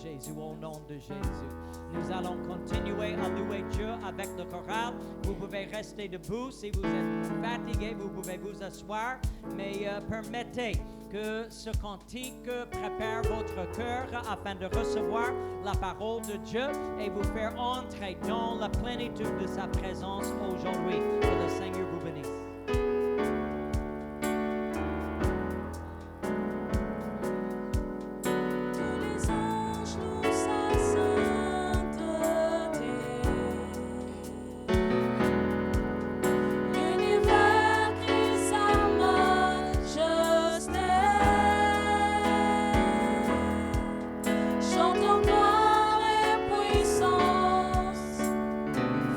Jésus, au nom de Jésus. Nous allons continuer à louer Dieu avec le choral. Vous pouvez rester debout. Si vous êtes fatigué, vous pouvez vous asseoir. Mais permettez que ce cantique prépare votre cœur afin de recevoir la parole de Dieu et vous faire entrer dans la plénitude de sa présence aujourd'hui. Que le Seigneur vous bénisse.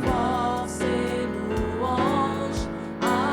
Force et louange à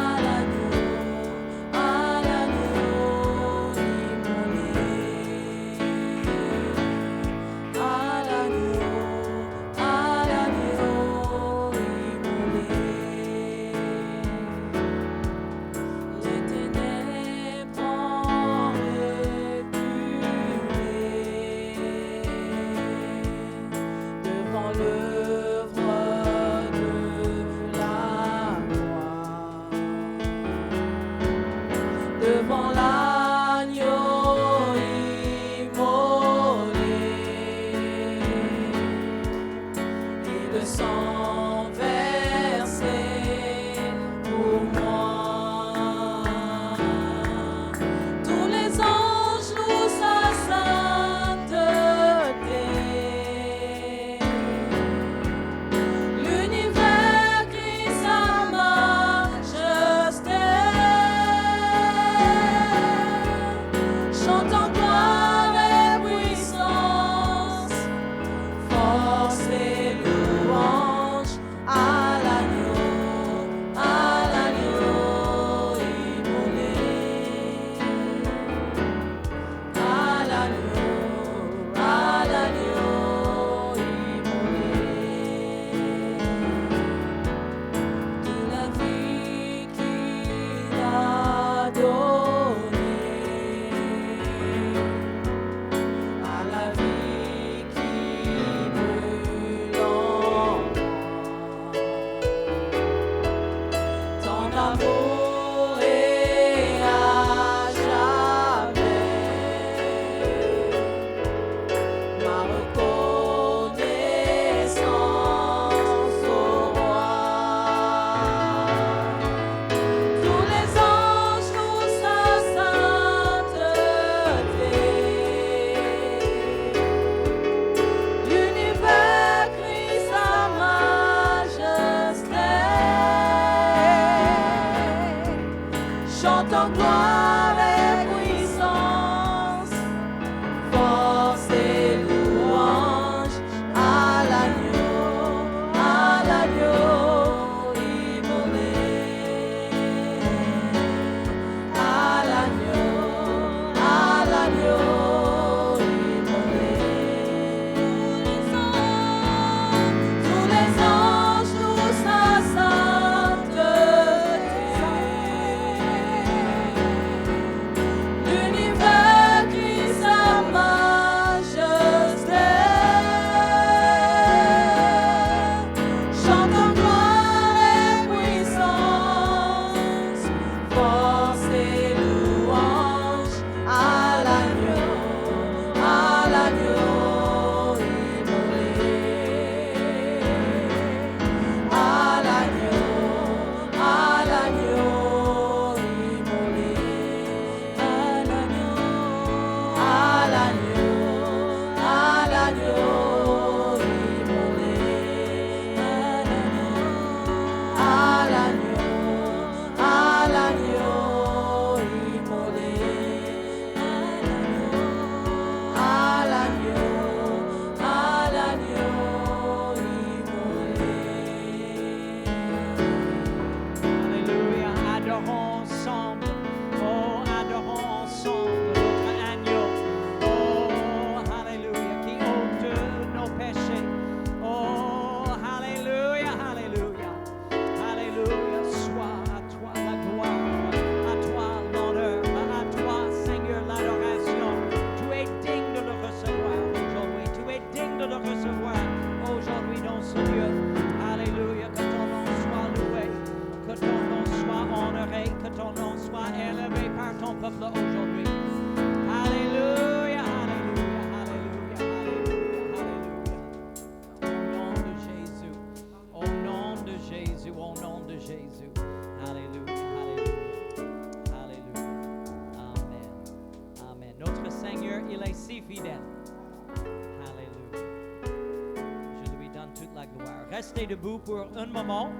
rester debout pour un moment.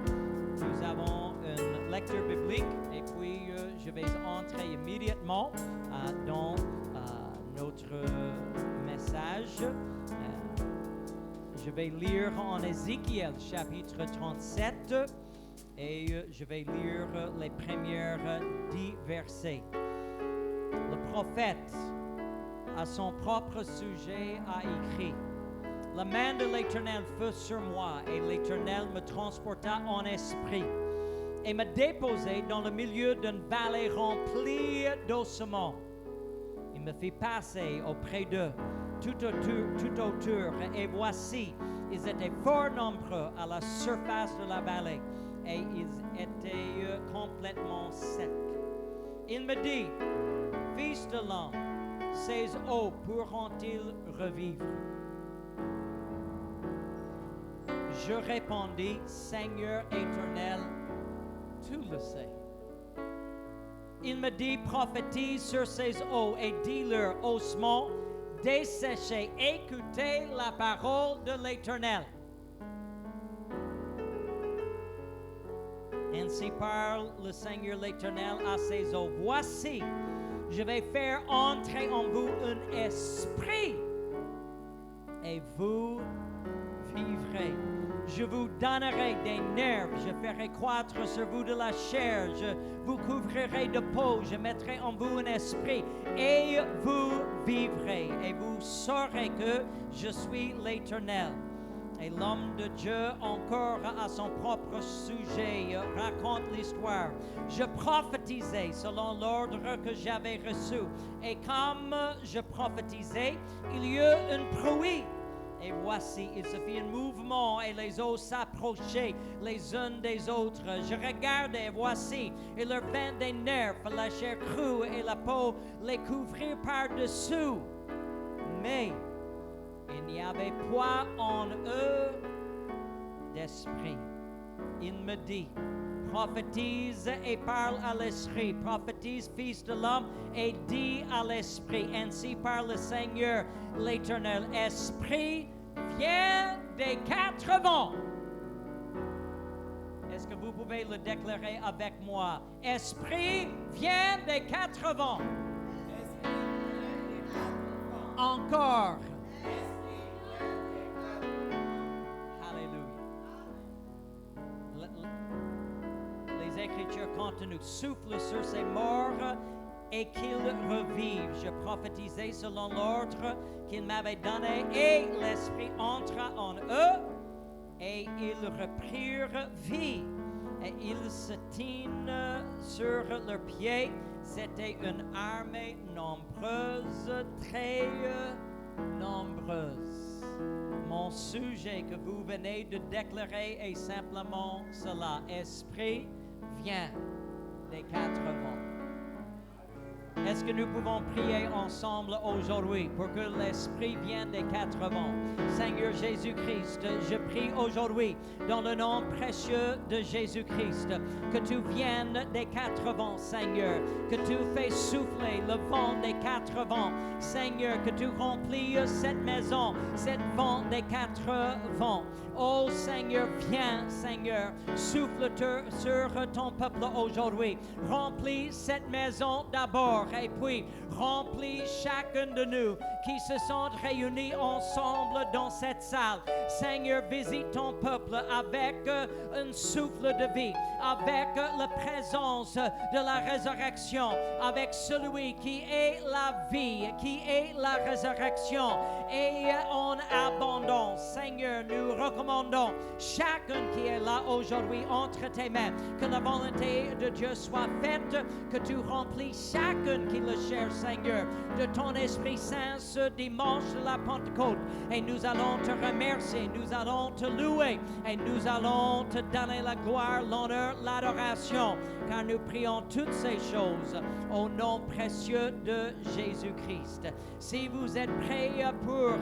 Nous avons une lecture biblique et puis je vais entrer immédiatement dans notre message. Je vais lire en Ézéchiel chapitre 37 et je vais lire les premiers 10 versets. Le prophète, à son propre sujet, a écrit: La main de l'Éternel fut sur moi, et l'Éternel me transporta en esprit, et me déposa dans le milieu d'une vallée remplie d'ossements. Il me fit passer auprès d'eux, tout autour, et voici, ils étaient fort nombreux à la surface de la vallée, et ils étaient complètement secs. Il me dit: Fils de l'homme, ces eaux pourront-ils revivre? Je répondis: Seigneur éternel, tu le sais. Il me dit: prophétise sur ces eaux et dis-leur, ossements desséchés, écoutez la parole de l'Éternel. Ainsi parle le Seigneur l'Éternel à ces eaux. Voici, je vais faire entrer en vous un esprit et vous vivrez. Je vous donnerai des nerfs, je ferai croître sur vous de la chair, je vous couvrirai de peau, je mettrai en vous un esprit et vous vivrez. Et vous saurez que je suis l'Éternel. Et l'homme de Dieu, encore à son propre sujet, raconte l'histoire. Je prophétisais selon l'ordre que j'avais reçu. Et comme je prophétisais, il y eut un bruit. Et voici, il se fit un mouvement et les eaux s'approchaient les unes des autres. Je regardais, voici, il leur vint des nerfs, la chair crue et la peau les couvrirent par-dessous. Mais il n'y avait point en eux d'esprit. Il me dit: prophétise et parle à l'esprit. Prophétise, fils de l'homme, et dis à l'esprit. Ainsi parle le Seigneur l'Éternel. Esprit, viens des 4 vents. Est-ce que vous pouvez le déclarer avec moi? Esprit, viens des 4 vents. Encore. Les Écritures continuent. Souffle sur ces morts et qu'ils revivent. Je prophétisais selon l'ordre qu'il m'avait donné et l'Esprit entra en eux et ils reprirent vie. Et ils se tinrent sur leurs pieds. C'était une armée nombreuse, très nombreuse. Mon sujet que vous venez de déclarer est simplement cela. Esprit, viens des 4 vents. Est-ce que nous pouvons prier ensemble aujourd'hui pour que l'Esprit vienne des 4 vents? Seigneur Jésus-Christ, je prie aujourd'hui dans le nom précieux de Jésus-Christ que tu viennes des 4 vents, Seigneur, que tu fais souffler le vent des 4 vents, Seigneur, que tu remplis cette maison, cette vent des 4 vents. Oh Seigneur, viens, Seigneur, souffle sur ton peuple aujourd'hui. Remplis cette maison d'abord et puis remplis chacun de nous qui se sont réunis ensemble dans cette salle. Seigneur, visite ton peuple avec un souffle de vie, avec la présence de la résurrection, avec celui qui est la vie, qui est la résurrection et en abondance. Seigneur, nous recommandons chacun qui est là aujourd'hui entre tes mains, que la volonté de Dieu soit faite, que tu remplis chacun qui le cherche, Seigneur, de ton Esprit Saint ce dimanche de la Pentecôte. Et nous allons te remercier, nous allons te louer et nous allons te donner la gloire, l'honneur, l'adoration, car nous prions toutes ces choses au nom précieux de Jésus-Christ. Si vous êtes prêts pour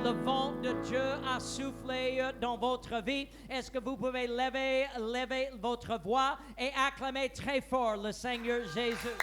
le vent de Dieu à souffler dans votre vie, est-ce que vous pouvez lever votre voix et acclamer très fort le Seigneur Jésus?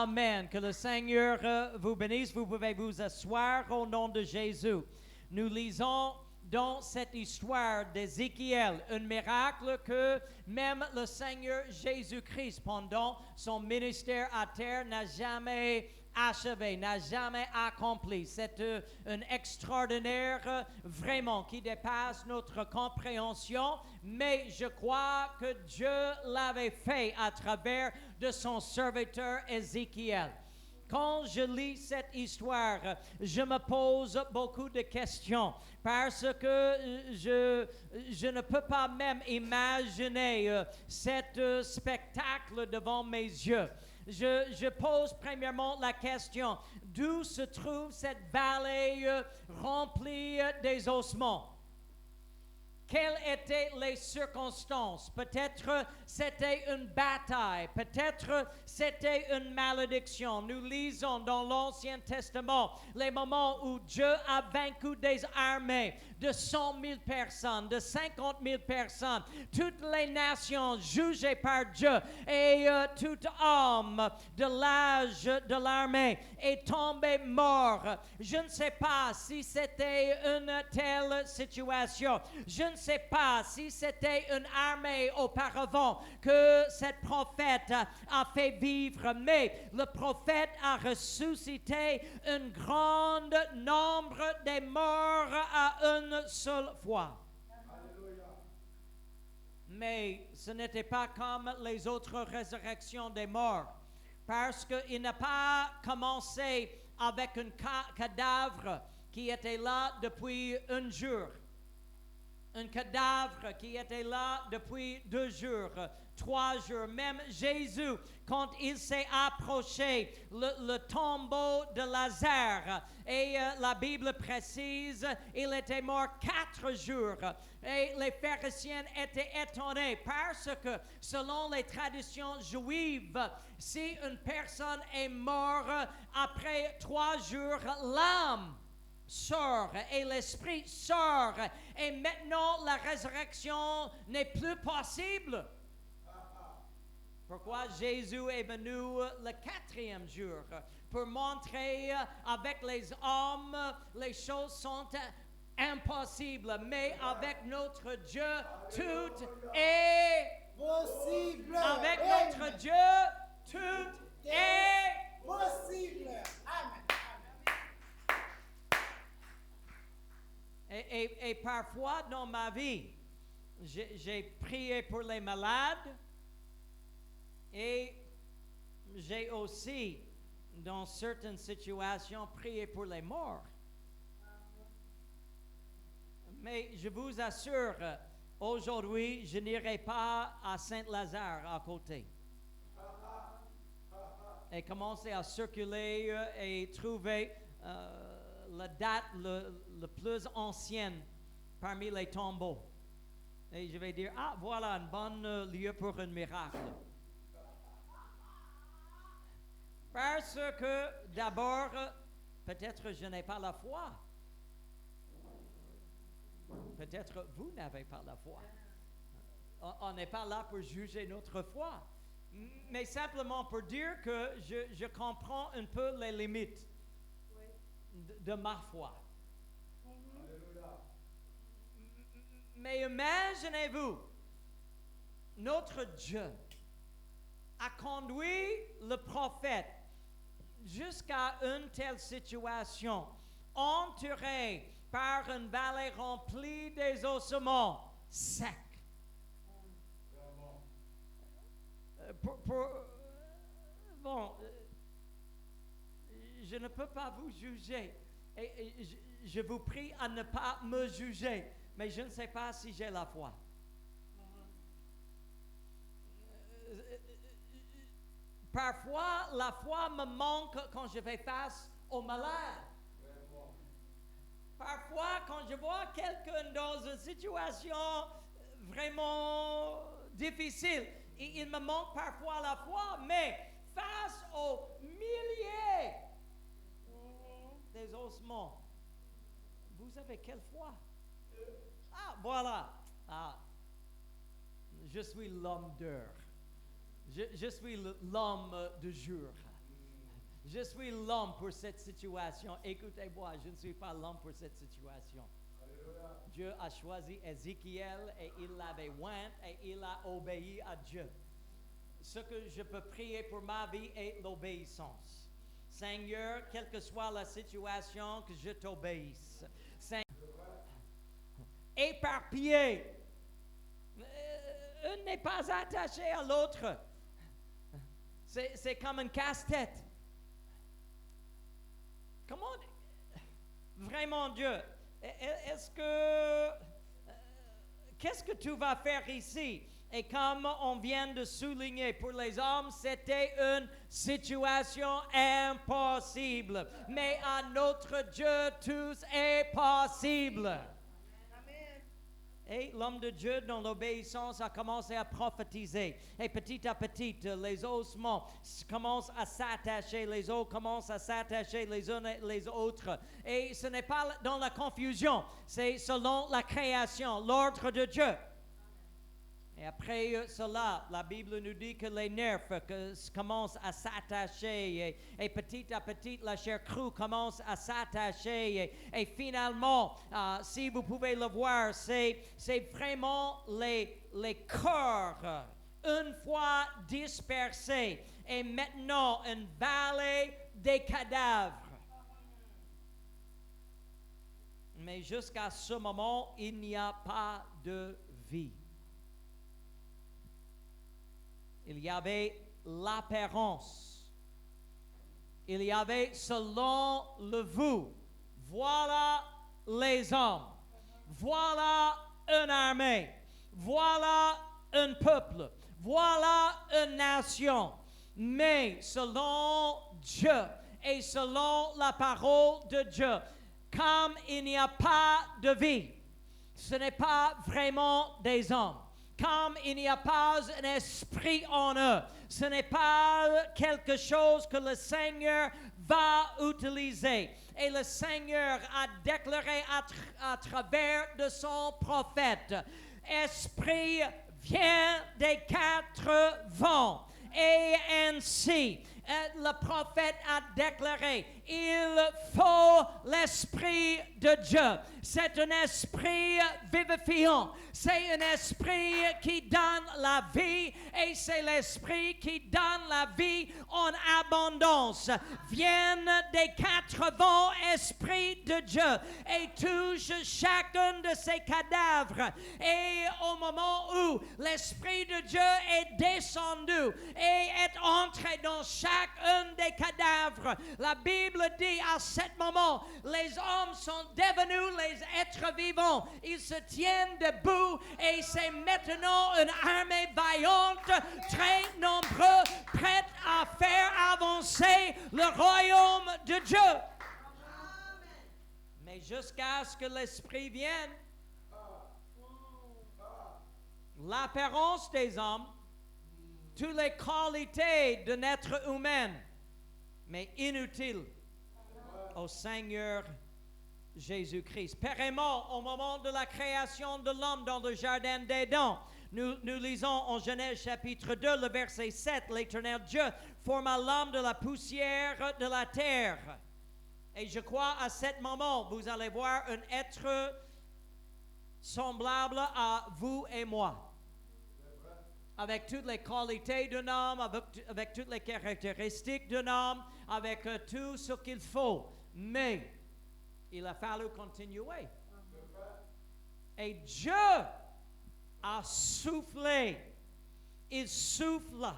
Amen. Que le Seigneur vous bénisse. Vous pouvez vous asseoir au nom de Jésus. Nous lisons dans cette histoire d'Ézéchiel un miracle que même le Seigneur Jésus-Christ, pendant son ministère à terre, n'a jamais achevé, n'a jamais accompli. C'est un extraordinaire, vraiment, qui dépasse notre compréhension, mais je crois que Dieu l'avait fait à travers de son serviteur Ézéchiel. Quand je lis cette histoire, je me pose beaucoup de questions parce que je ne peux pas même imaginer cet spectacle devant mes yeux. Je pose premièrement la question, d'où se trouve cette vallée remplie des ossements? Quelles étaient les circonstances? Peut-être c'était une bataille, peut-être c'était une malédiction. Nous lisons dans l'Ancien Testament les moments où Dieu a vaincu des armées de 100 000 personnes, de 50 000 personnes, toutes les nations jugées par Dieu et tout homme de l'âge de l'armée est tombé mort. Je ne sais pas si c'était une telle situation. Je ne sais pas si c'était une armée auparavant que cette prophète a fait vivre, mais le prophète a ressuscité un grand nombre des morts à une seule fois. Mais ce n'était pas comme les autres résurrections des morts, parce qu'il n'a pas commencé avec un cadavre qui était là depuis un jour. Un cadavre qui était là depuis 2 jours, 3 jours. Même Jésus, quand il s'est approché le tombeau de Lazare, et la Bible précise, il était mort 4 jours. Et les pharisiens étaient étonnés parce que selon les traditions juives, si une personne est morte après 3 jours, l'âme sort et l'esprit sort et maintenant la résurrection n'est plus possible. Pourquoi Jésus est venu le 4e jour pour montrer avec les hommes les choses sont impossibles, mais avec notre Dieu tout est possible. Avec notre Dieu tout est possible. Amen. Et parfois dans ma vie, j'ai prié pour les malades et j'ai aussi, dans certaines situations, prié pour les morts. Mais je vous assure, aujourd'hui, je n'irai pas à Saint-Lazare à côté et commencer à circuler et trouver la date le plus ancienne parmi les tombeaux. Et je vais dire, voilà un bon lieu pour un miracle. Parce que d'abord, peut-être je n'ai pas la foi. Peut-être vous n'avez pas la foi. On n'est pas là pour juger notre foi, mais simplement pour dire que je comprends un peu les limites de ma foi. Mais imaginez-vous, notre Dieu a conduit le prophète jusqu'à une telle situation, entouré par une vallée remplie des ossements secs. Je ne peux pas vous juger. Et je vous prie à ne pas me juger. Mais je ne sais pas si j'ai la foi. Parfois, la foi me manque quand je fais face aux malades. Parfois, quand je vois quelqu'un dans une situation vraiment difficile, il me manque parfois la foi, mais face aux milliers des ossements, vous avez quelle foi? Voilà. Je suis l'homme d'heure. Je suis l'homme de jour. Je suis l'homme pour cette situation. Écoutez-moi, je ne suis pas l'homme pour cette situation. Dieu a choisi Ézéchiel et il l'avait oint et il a obéi à Dieu. Ce que je peux prier pour ma vie est l'obéissance. Seigneur, quelle que soit la situation, que je t'obéisse. Seigneur, éparpillé. Un n'est pas attaché à l'autre. C'est comme un casse-tête. Comment, vraiment Dieu, qu'est-ce que tu vas faire ici? Et comme on vient de souligner, pour les hommes, c'était une situation impossible. Mais à notre Dieu, tout est possible. Et l'homme de Dieu, dans l'obéissance, a commencé à prophétiser. Et petit à petit, les ossements commencent à s'attacher, les os commencent à s'attacher les uns et les autres. Et ce n'est pas dans la confusion, c'est selon la création, l'ordre de Dieu. Et après cela, la Bible nous dit que les nerfs commencent à s'attacher et petit à petit, la chair crue commence à s'attacher. Et finalement, si vous pouvez le voir, c'est vraiment les corps, une fois dispersés, et maintenant une vallée des cadavres. Mais jusqu'à ce moment, il n'y a pas de vie. Il y avait l'apparence. Il y avait selon le vous. Voilà les hommes. Voilà une armée. Voilà un peuple. Voilà une nation. Mais selon Dieu et selon la parole de Dieu, comme il n'y a pas de vie, ce n'est pas vraiment des hommes. Comme il n'y a pas un esprit en eux, ce n'est pas quelque chose que le Seigneur va utiliser. Et le Seigneur a déclaré à travers de son prophète, Esprit, viens des quatre vents. Et ainsi, le prophète a déclaré, il faut l'Esprit de Dieu. C'est un esprit vivifiant. C'est un esprit qui donne la vie et c'est l'esprit qui donne la vie en abondance. Viennent des quatre vents, Esprit de Dieu, et touche chacun de ces cadavres. Et au moment où l'Esprit de Dieu est descendu et est entré dans chacun des cadavres, la Bible dit à ce moment, les hommes sont devenus les êtres vivants. Ils se tiennent debout et c'est maintenant une armée vaillante, très nombreux, prête à faire avancer le royaume de Dieu. Mais jusqu'à ce que l'Esprit vienne, l'apparence des hommes, toutes les qualités de l'être humain, mais inutiles au Seigneur Jésus-Christ. Pareillement, au moment de la création de l'homme dans le jardin d'Éden, nous lisons en Genèse chapitre 2, le verset 7, l'Éternel Dieu forma l'homme de la poussière de la terre. Et je crois à ce moment, vous allez voir un être semblable à vous et moi. Avec toutes les qualités d'un homme, avec toutes les caractéristiques d'un homme, avec tout ce qu'il faut. Mais il a fallu continuer. Et Dieu a soufflé. Il souffle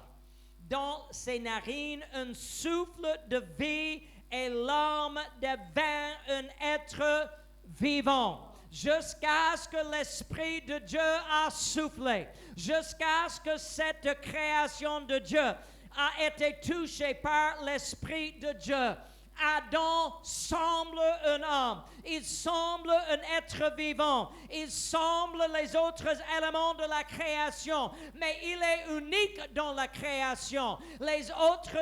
dans ses narines un souffle de vie et l'homme devint un être vivant. Jusqu'à ce que l'Esprit de Dieu a soufflé, jusqu'à ce que cette création de Dieu a été touchée par l'Esprit de Dieu, Adam semble un homme, il semble un être vivant, il semble les autres éléments de la création, mais il est unique dans la création. Les autres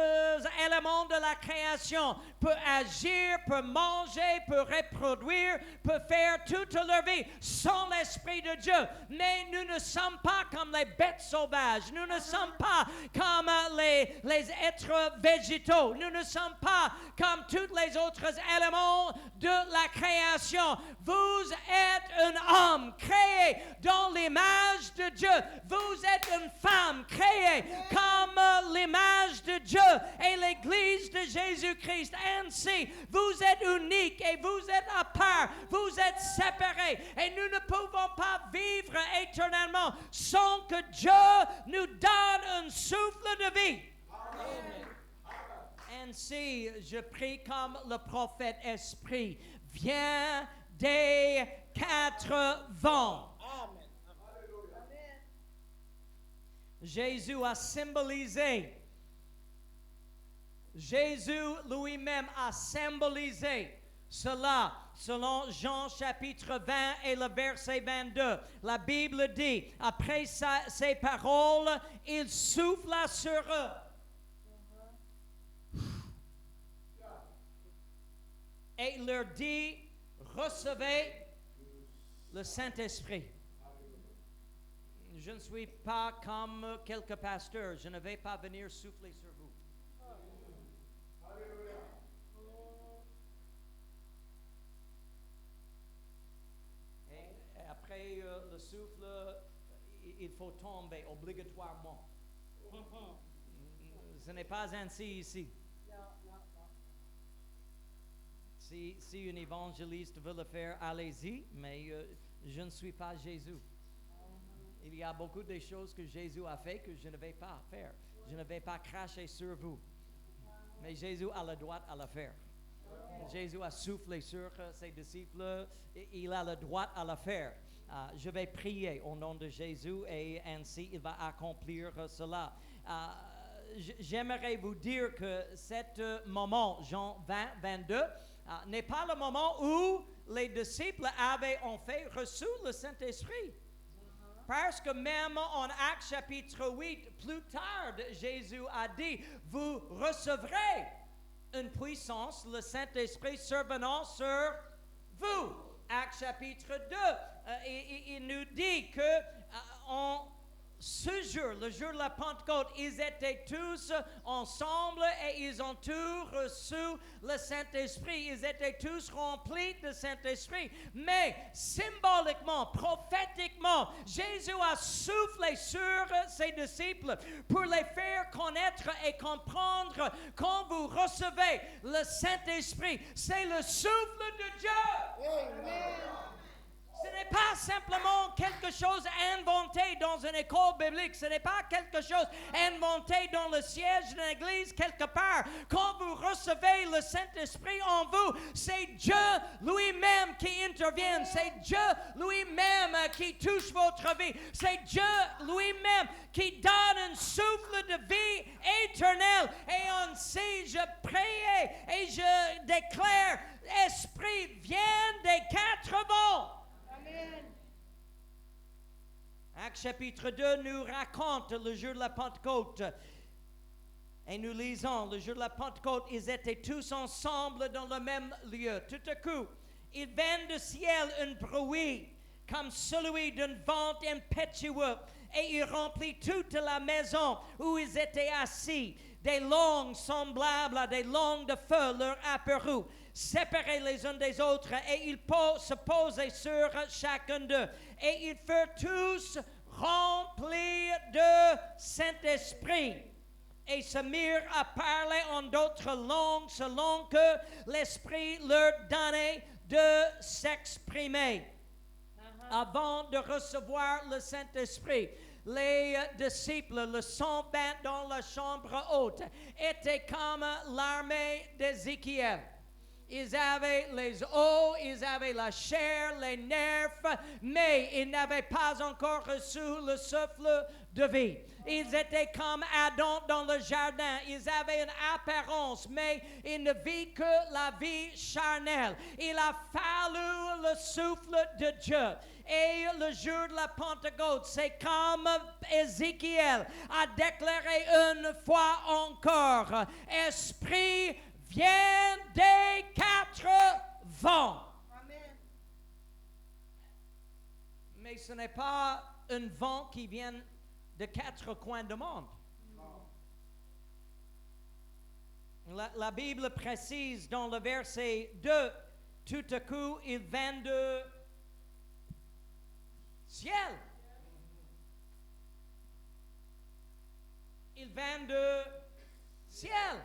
éléments de la création peuvent agir, peuvent manger, peuvent reproduire, peuvent faire toute leur vie sans l'Esprit de Dieu. Mais nous ne sommes pas comme les bêtes sauvages, nous ne sommes pas comme les êtres végétaux, nous ne sommes pas comme tous les autres éléments de la création. Vous êtes un homme créé dans l'image de Dieu. Vous êtes une femme créée comme l'image de Dieu et l'Église de Jésus-Christ. Ainsi, vous êtes unique et vous êtes à part. Vous êtes séparés et nous ne pouvons pas vivre éternellement sans que Dieu nous donne un souffle de vie. Amen. Ainsi, je prie comme le prophète Esprit, viens des quatre vents. Amen. Jésus a symbolisé, Jésus lui-même a symbolisé cela selon Jean chapitre 20 et le verset 22. La Bible dit, après ces paroles, il souffla sur eux. Et il leur dit, recevez le Saint-Esprit. Je ne suis pas comme quelques pasteurs. Je ne vais pas venir souffler sur vous. Et après le souffle, il faut tomber obligatoirement. Ce n'est pas ainsi ici. Si un évangéliste veut le faire, allez-y, mais je ne suis pas Jésus. Il y a beaucoup de choses que Jésus a fait que je ne vais pas faire. Je ne vais pas cracher sur vous. Mais Jésus a le droit à le faire. Jésus a soufflé sur ses disciples, et il a le droit à le faire. Je vais prier au nom de Jésus et ainsi il va accomplir cela. J'aimerais vous dire que cet moment, Jean 20, 22, n'est pas le moment où les disciples avaient en fait reçu le Saint-Esprit. Parce que même en Actes chapitre 8, plus tard, Jésus a dit, vous recevrez une puissance, le Saint-Esprit survenant sur vous. Actes chapitre 2, il nous dit que en ce jour, le jour de la Pentecôte, ils étaient tous ensemble et ils ont tous reçu le Saint-Esprit. Ils étaient tous remplis de Saint-Esprit. Mais symboliquement, prophétiquement, Jésus a soufflé sur ses disciples pour les faire connaître et comprendre quand vous recevez le Saint-Esprit. C'est le souffle de Dieu. Amen. Ce n'est pas simplement quelque chose inventé dans une école biblique. Ce n'est pas quelque chose inventé dans le siège d'une église quelque part. Quand vous recevez le Saint-Esprit en vous, c'est Dieu lui-même qui intervient. C'est Dieu lui-même qui touche votre vie. C'est Dieu lui-même qui donne un souffle de vie éternelle. Et ainsi, je prie et je déclare, Esprit, viens des quatre vents. Actes chapitre 2 nous raconte le jour de la Pentecôte. Et nous lisons, le jour de la Pentecôte, ils étaient tous ensemble dans le même lieu. Tout à coup, il vint du ciel un bruit comme celui d'un vent impétueux. Et il remplit toute la maison où ils étaient assis. Des langues semblables à des langues de feu leur apparurent, séparés les uns des autres, et ils se posaient sur chacun d'eux. Et ils furent tous remplis de Saint-Esprit et se mirent à parler en d'autres langues selon que l'Esprit leur donnait de s'exprimer. Avant de recevoir le Saint-Esprit, les disciples, le 120 dans la chambre haute, étaient comme l'armée d'Ézéchiel. Ils avaient les os, ils avaient la chair, les nerfs, mais ils n'avaient pas encore reçu le souffle de vie. Ils étaient comme Adam dans le jardin. Ils avaient une apparence, mais ils ne vivent que la vie charnelle. Il a fallu le souffle de Dieu. Et le jour de la Pentecôte, c'est comme Ézéchiel a déclaré une fois encore, Esprit, viens des quatre vents. Amen. Mais ce n'est pas un vent qui vient de quatre coins du monde. La Bible précise dans le verset 2, tout à coup, il vient de ciel. Il vient de ciel.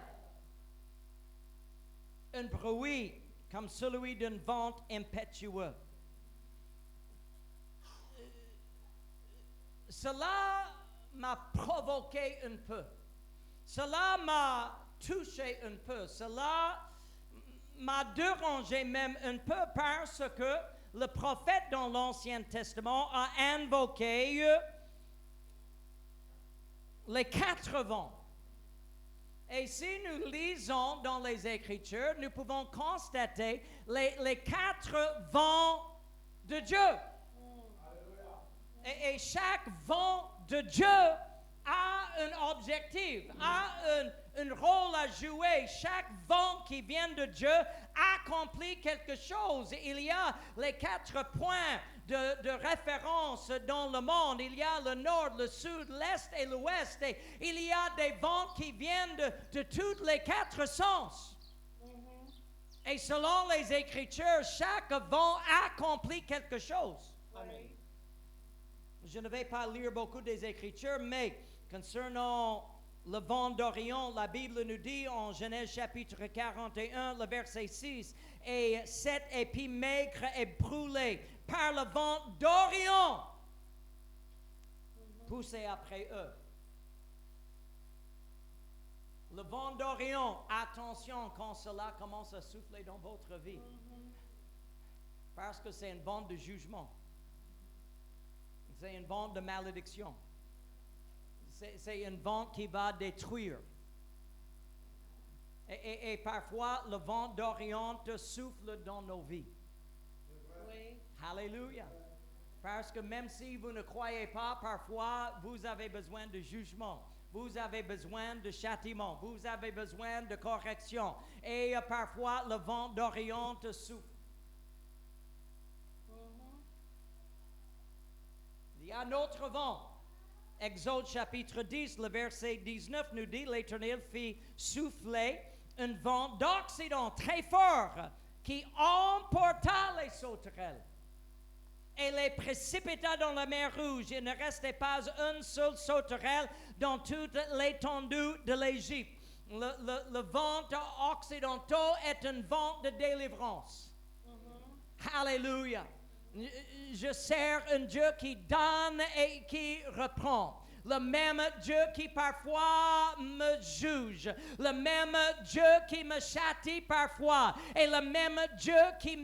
Un bruit comme celui d'un vent impétueux. Cela m'a provoqué un peu. Cela m'a touché un peu. Cela m'a dérangé même un peu parce que le prophète dans l'Ancien Testament a invoqué les quatre vents. Et si nous lisons dans les Écritures, nous pouvons constater les quatre vents de Dieu. Et chaque vent de Dieu a un objectif, a un rôle à jouer. Chaque vent qui vient de Dieu accomplit quelque chose. Il y a les quatre points de référence dans le monde. Il y a le nord, le sud, l'est et l'ouest. Et il y a des vents qui viennent de tous les quatre sens. Et selon les Écritures, chaque vent accomplit quelque chose. Amen. Je ne vais pas lire beaucoup des Écritures, mais concernant le vent d'Orient, la Bible nous dit en Genèse chapitre 41, le verset 6, « Et cet épi maigre et brûlé par le vent d'Orient poussait après eux. » Le vent d'Orient, attention quand cela commence à souffler dans votre vie, parce que c'est un vent de jugement. C'est un vent de malédiction. C'est un vent qui va détruire. Et parfois, le vent d'Orient souffle dans nos vies. Oui. Alléluia. Parce que même si vous ne croyez pas, parfois, vous avez besoin de jugement. Vous avez besoin de châtiment. Vous avez besoin de correction. Et parfois, le vent d'Orient souffle. Il y a un autre vent. Exode chapitre 10, le verset 19 nous dit, l'Éternel fit souffler un vent d'Occident très fort qui emporta les sauterelles et les précipita dans la mer Rouge. Il ne restait pas une seule sauterelle dans toute l'étendue de l'Égypte. Le vent occidental est un vent de délivrance. Alléluia. Je sers un Dieu qui donne et qui reprend. Le même Dieu qui parfois me juge. Le même Dieu qui me châtie parfois. Et le même Dieu qui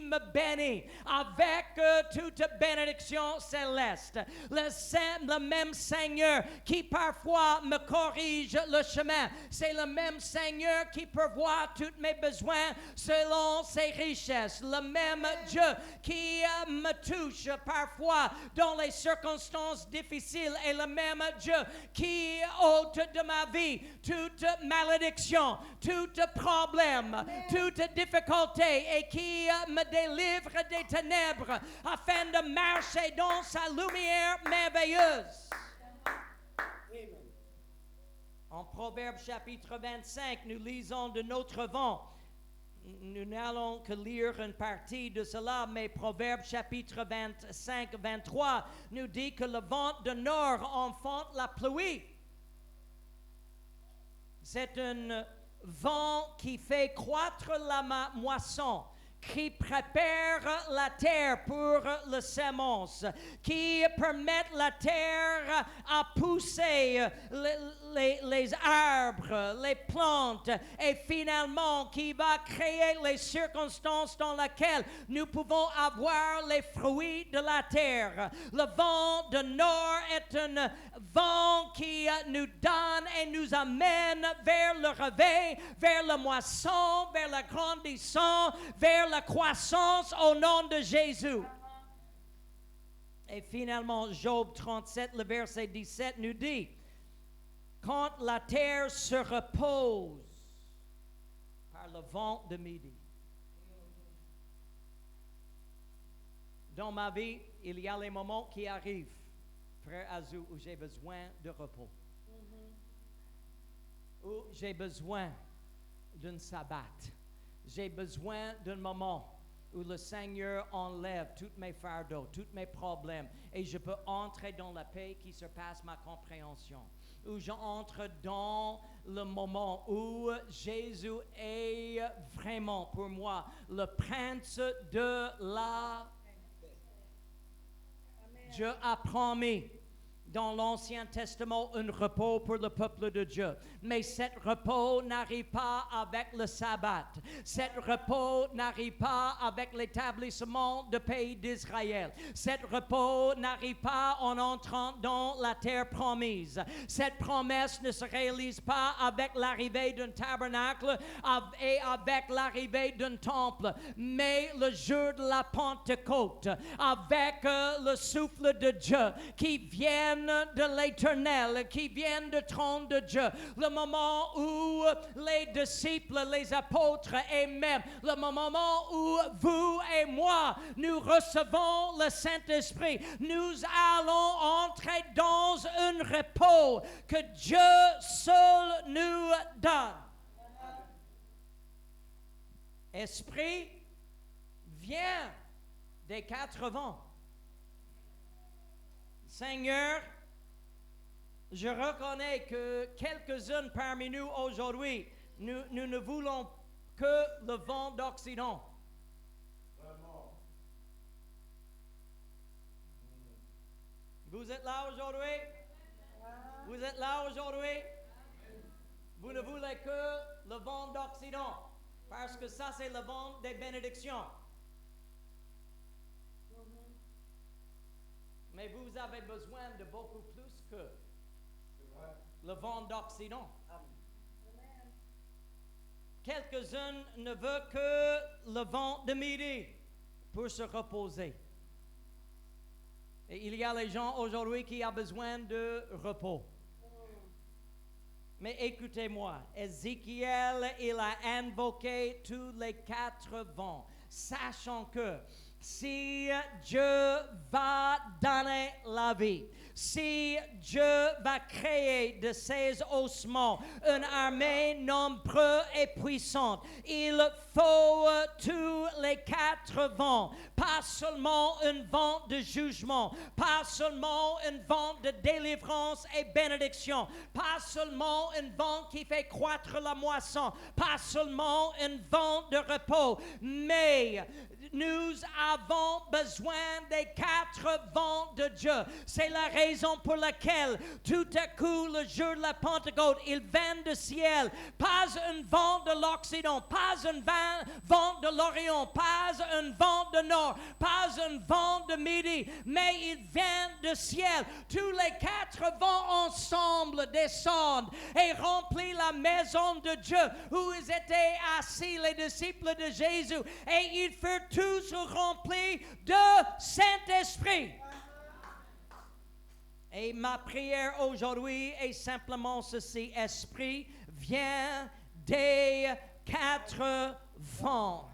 me bénit avec toute bénédiction céleste. Le même Seigneur qui parfois me corrige le chemin. C'est le même Seigneur qui pourvoit tous mes besoins selon ses richesses. Le même Dieu qui me touche parfois dans les circonstances difficiles. Et le même Dieu qui ôte de ma vie toute malédiction, tout problème, toute difficulté et qui me délivre des ténèbres afin de marcher dans sa lumière merveilleuse. Amen. En Proverbe chapitre 25, nous lisons de notre vent. Nous n'allons que lire une partie de cela, mais Proverbe chapitre 25, 23 nous dit que le vent de nord enfante la pluie. C'est un vent qui fait croître la moisson, qui prépare la terre pour le sémence, qui permettent la terre à pousser les arbres, les plantes, et finalement qui va créer les circonstances dans lesquelles nous pouvons avoir les fruits de la terre. Le vent de nord est un vent qui nous donne et nous amène vers le réveil, vers la moisson, vers l'agrandissement, vers la croissance au nom de Jésus. Et finalement, Job 37, le verset 17 nous dit, quand la terre se repose par le vent de midi. Dans ma vie, il y a les moments qui arrivent, frère Azou, où j'ai besoin de repos. Où j'ai besoin d'un sabbat. J'ai besoin d'un moment où le Seigneur enlève tous mes fardeaux, tous mes problèmes, et je peux entrer dans la paix qui surpasse ma compréhension. Où j'entre dans le moment où Jésus est vraiment pour moi le prince de la paix. Dieu a promis dans l'Ancien Testament un repos pour le peuple de Dieu. Mais cet repos n'arrive pas avec le sabbat. Cet repos n'arrive pas avec l'établissement du pays d'Israël. Cet repos n'arrive pas en entrant dans la terre promise. Cette promesse ne se réalise pas avec l'arrivée d'un tabernacle et avec l'arrivée d'un temple. Mais le jour de la Pentecôte, avec le souffle de Dieu qui vient de l'Éternel, qui viennent du trône de Dieu, le moment où les disciples, les apôtres et même le moment où vous et moi, nous recevons le Saint-Esprit, nous allons entrer dans un repos que Dieu seul nous donne. Esprit vient des 4 vents. Seigneur, je reconnais que quelques-uns parmi nous aujourd'hui, nous ne voulons que le vent d'Occident. Vous êtes là aujourd'hui? Vous êtes là aujourd'hui? Vous ne voulez que le vent d'Occident, parce que ça c'est le vent des bénédictions. Mais vous avez besoin de beaucoup plus que le vent d'Occident. Quelques-uns ne veulent que le vent de midi pour se reposer. Et il y a les gens aujourd'hui qui ont besoin de repos. Mais écoutez-moi, Ézéchiel, il a invoqué tous les 4 vents, sachant que si Dieu va donner la vie, si Dieu va créer de ses ossements une armée nombreuse et puissante, il faut tous les 4 vents, pas seulement un vent de jugement, pas seulement un vent de délivrance et bénédiction, pas seulement un vent qui fait croître la moisson, pas seulement un vent de repos, mais nous avons besoin des 4 vents de Dieu. C'est la raison pour laquelle tout à coup le jour de la Pentecôte, il vient du ciel, pas un vent de l'Occident, pas un vent de l'Orient, pas un vent de nord, pas un vent de midi, mais il vient du ciel. Tous les 4 vents ensemble descendent et remplissent la maison de Dieu où ils étaient assis, les disciples de Jésus, et ils furent tous remplis de Saint-Esprit. Et ma prière aujourd'hui est simplement ceci: Esprit, viens des 4 vents.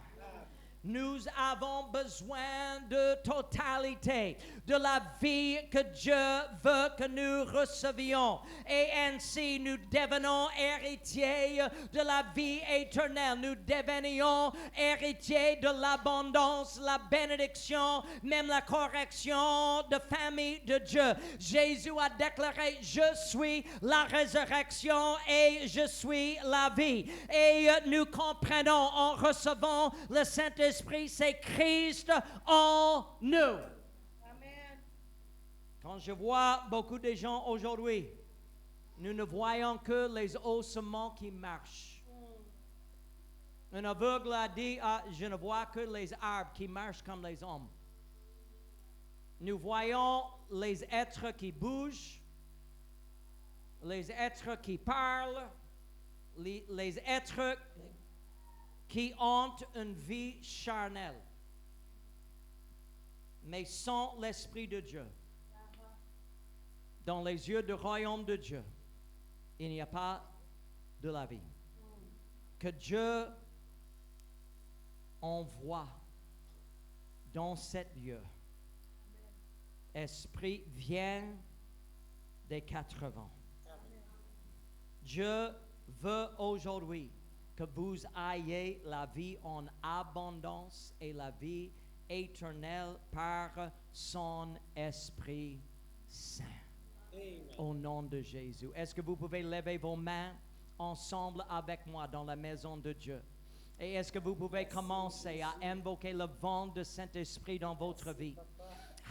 Nous avons besoin de totalité, de la vie que Dieu veut que nous recevions. Et ainsi, nous devenons héritiers de la vie éternelle. Nous devenions héritiers de l'abondance, la bénédiction, même la correction de famille de Dieu. Jésus a déclaré, je suis la résurrection et je suis la vie. Et nous comprenons en recevant le Saint-Esprit, c'est Christ en nous. Amen. Quand je vois beaucoup de gens aujourd'hui, nous ne voyons que les ossements qui marchent. Un aveugle a dit, je ne vois que les arbres qui marchent comme les hommes. Nous voyons les êtres qui bougent, les êtres qui parlent, les êtres qui ont une vie charnelle, mais sans l'Esprit de Dieu. Dans les yeux du royaume de Dieu, il n'y a pas de la vie. Que Dieu envoie dans cet lieu. Esprit, viens des 80. Dieu veut aujourd'hui que vous ayez la vie en abondance et la vie éternelle par son Esprit Saint. Amen. Au nom de Jésus. Est-ce que vous pouvez lever vos mains ensemble avec moi dans la maison de Dieu? Et est-ce que vous pouvez commencer à invoquer le vent de Saint-Esprit dans votre vie?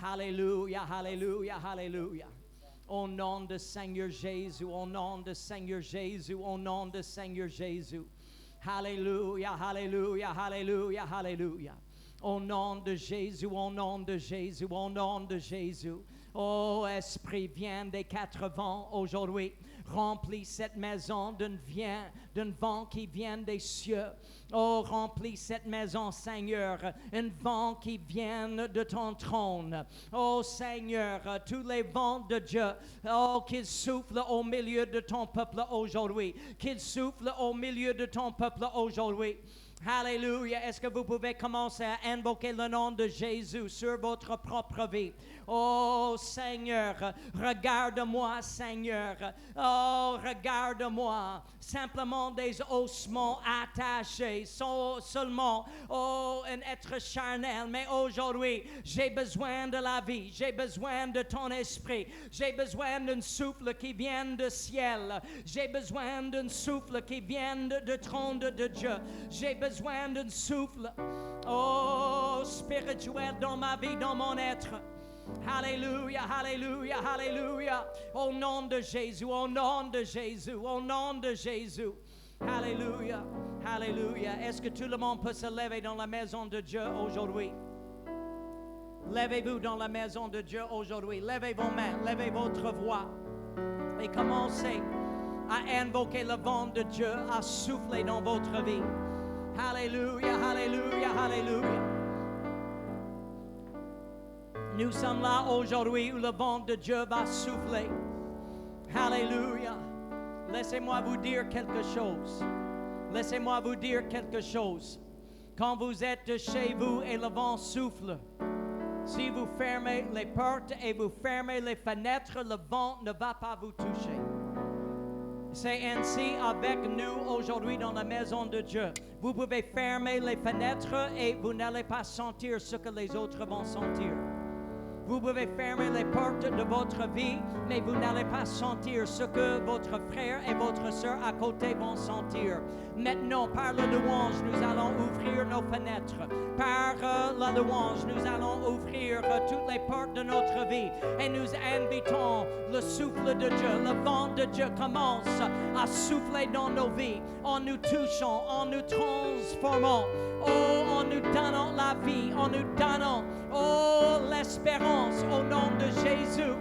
Alléluia, alléluia, alléluia. Au nom de Seigneur Jésus, au nom de Seigneur Jésus, au nom de Seigneur Jésus. Alléluia, alléluia, alléluia, alléluia. Au nom de Jésus, au nom de Jésus, au nom de Jésus. Oh, Esprit, viens des 4 vents aujourd'hui. Remplis cette maison d'un vent qui vient des cieux. Oh, remplis cette maison, Seigneur, un vent qui vient de ton trône. Oh, Seigneur, tous les vents de Dieu, oh, qu'ils soufflent au milieu de ton peuple aujourd'hui. Qu'ils soufflent au milieu de ton peuple aujourd'hui. Alléluia. Est-ce que vous pouvez commencer à invoquer le nom de Jésus sur votre propre vie? Oh Seigneur, regarde-moi Seigneur. Oh, regarde-moi. Simplement des ossements attachés. Seulement, oh, un être charnel. Mais aujourd'hui, j'ai besoin de la vie. J'ai besoin de ton esprit. J'ai besoin d'un souffle qui vient du ciel. J'ai besoin d'un souffle qui vient du trône de Dieu. J'ai besoin d'un souffle, oh, spirituel dans ma vie, dans mon être. Alléluia, alléluia, alléluia. Au nom de Jésus, au nom de Jésus, au nom de Jésus. Alléluia, alléluia. Est-ce que tout le monde peut se lever dans la maison de Dieu aujourd'hui? Levez-vous dans la maison de Dieu aujourd'hui. Levez vos mains, levez votre voix et commencez à invoquer le vent de Dieu, à souffler dans votre vie. Alléluia, alléluia, alléluia. Nous sommes là aujourd'hui où le vent de Dieu va souffler. Alléluia. Laissez-moi vous dire quelque chose. Laissez-moi vous dire quelque chose. Quand vous êtes chez vous et le vent souffle, si vous fermez les portes et vous fermez les fenêtres, le vent ne va pas vous toucher. C'est ainsi avec nous aujourd'hui dans la maison de Dieu. Vous pouvez fermer les fenêtres et vous n'allez pas sentir ce que les autres vont sentir. Vous pouvez fermer les portes de votre vie, mais vous n'allez pas sentir ce que votre frère et votre soeur à côté vont sentir. Maintenant, par la louange, nous allons ouvrir nos fenêtres. Par la louange, nous allons ouvrir toutes les portes de notre vie. Et nous invitons le souffle de Dieu, le vent de Dieu commence à souffler dans nos vies, en nous touchant, en nous transformant, oh, en nous donnant la vie, en nous donnant, oh, l'espérance au nom de Jésus.